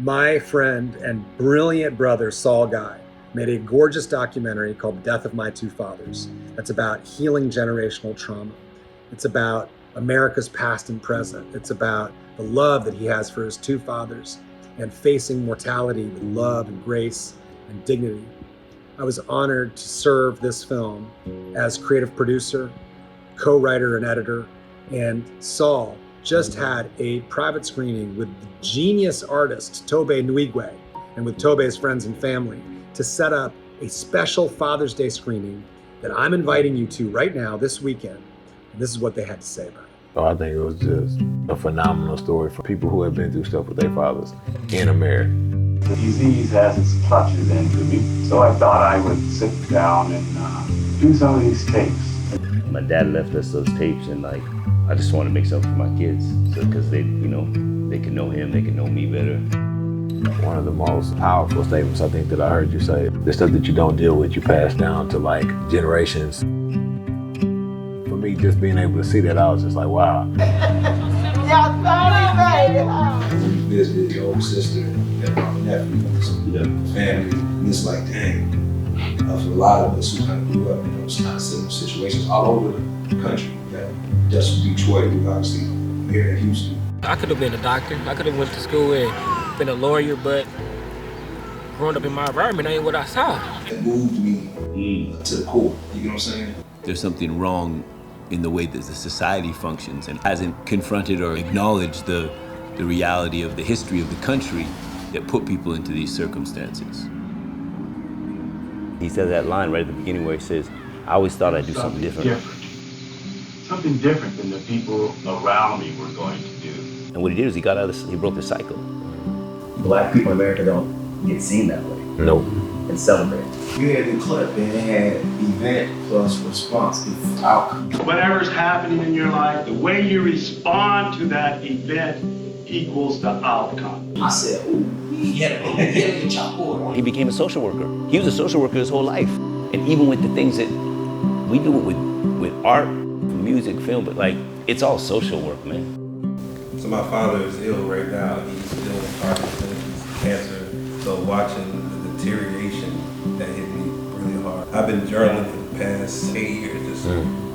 My friend and brilliant brother, Saul Guy, made a gorgeous documentary called Death of My Two Fathers. That's about healing generational trauma. It's about America's past and present. It's about the love that he has for his two fathers and facing mortality with love and grace and dignity. I was honored to serve this film as creative producer, co-writer and editor, and Saul just had a private screening with the genius artist Tobe Nwigwe and with Tobe's friends and family to set up a special Father's Day screening that I'm inviting you to right now this weekend. And this is what they had to say about it. So I think it was just a phenomenal story for people who have been through stuff with their fathers in America. The disease has its clutches into me, so I thought I would sit down and do some of these tapes. My dad left us those tapes, and I just want to make something for my kids, so because they can know him, they can know me better. One of the most powerful statements I think that I heard you say, the stuff that you don't deal with, you pass down to like generations. For me, just being able to see that, I was just like, wow. When you visited your old sister and my nephew, family, and it's like, dang, for a lot of us who kind of grew up in those kind of similar situations all over the country, just from Detroit, we obviously here in Houston. I could have been a doctor. I could have went to school and been a lawyer, but growing up in my environment ain't what I saw. It moved me to the core, you know what I'm saying? There's something wrong in the way that the society functions and hasn't confronted or acknowledged the reality of the history of the country that put people into these circumstances. He says that line right at the beginning where he says, I always thought I'd do something different. Something different than the people around me were going to do. And what he did is he broke the cycle. Black people in America don't get seen that way. Nope. And celebrated. You had the clip and it had event plus response equals outcome. Whatever's happening in your life, the way you respond to that event equals the outcome. I said, ooh, he had a chalkboard. He became a social worker. He was a social worker his whole life. And even with the things that we do with art, music, film, but it's all social work, man. So my father is ill right now. He's dealing with Parkinson's, cancer. So watching the deterioration that hit me really hard. I've been journaling for the past 8 years, just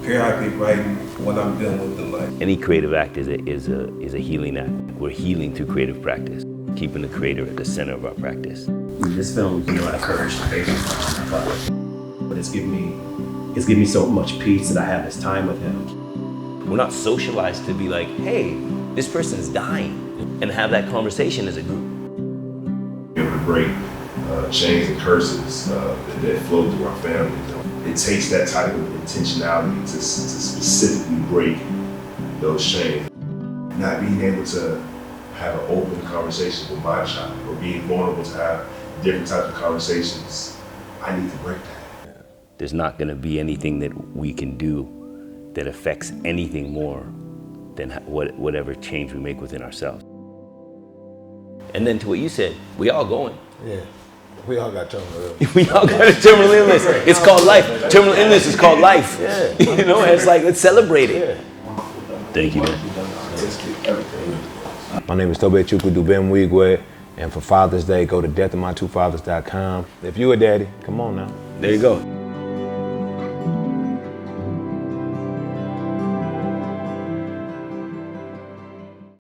periodically writing what I'm dealing with in life. Any creative act is a healing act. We're healing through creative practice, keeping the creator at the center of our practice. This film, I encourage the baby as much as my father. But it's given me so much peace that I have this time with him. We're not socialized to be like, hey, this person's dying, and have that conversation as a group. Be able to break chains and curses that flow through our family. It takes that type of intentionality to specifically break those chains. Not being able to have an open conversation with my child or being vulnerable to have different types of conversations, I need to break that. There's not going to be anything that we can do that affects anything more than whatever change we make within ourselves. And then to what you said, we all going. Yeah, we all got terminal illness. We all got a terminal illness. It's called life. Terminal illness is called life. Yeah. It's like, let's celebrate it. Thank you, man. My name is Tobe Nwigwe, and for Father's Day, go to deathofmytwofathers.com. If you a daddy, come on now. There you go.